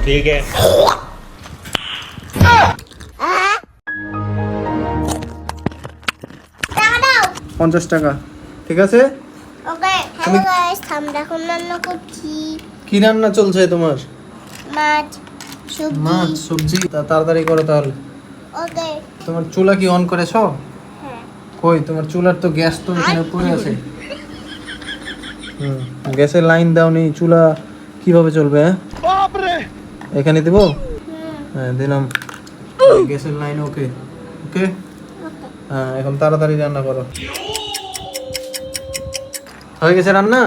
ठीक है। 50 টাকা, ঠিক আছে? ওকে হ্যালো গাইস, আমরা এখন রান্না করছি কি রান্না চলছে তোমার? মাছ সবজি। মাছ সবজি, তাড়াতাড়ি করো তাহলে। ওকে তোমার চুলা কি অন করেছো? হ্যাঁ কই তোমার চুলার তো গ্যাস তো এখানে পড়ে আছে। গ্যাসের লাইন দাওনি, চুলা কিভাবে চলবে? এখানে দেব? হ্যাঁ দিলাম। গ্যাসের লাইন ওকে ওকে। হ্যাঁ এখন তাড়াতাড়ি রান্না করো। হয়ে গেছে রান্না?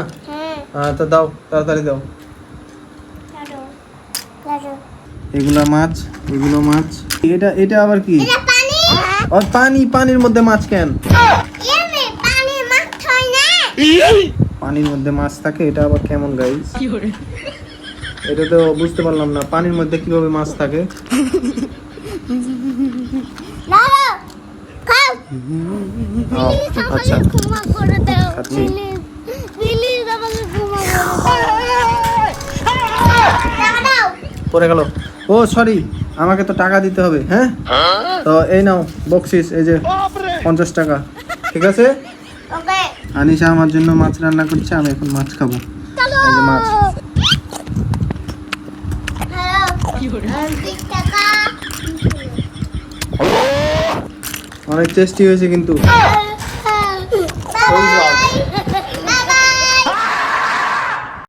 হ্যাঁ তো দাও, তাড়াতাড়ি দাও। কাটো কাটো। এগুলো মাছ। এটা আবার কি? এটা পানি। আর পানির মধ্যে মাছ কেন? এমনি পানি মাছ হয় না। পানির মধ্যে মাছ থাকে, এটা আবার কেমন গাইস? এটা তো বুঝতে পারলাম না, পানির মধ্যে কিভাবে মাছ থাকে? দাও খাও। ও, আচ্ছা ক্ষমা করে দাও খাচ্ছি। প্লিজ আমাকে ক্ষমা করে দাও। পড়ে গেল। ও সরি, আমাকে তো টাকা দিতে হবে। হ্যাঁ তো এই নাও বকশিস, এই যে 50 টাকা, ঠিক আছে? ওকে আনিশা আমার জন্য মাছ রান্না করছে, আমি এখন মাছ খাবো। এই যে মাছ। হ্যালো 20 টাকা। অনেক টেস্টি হয়েছে কিন্তু। বাবা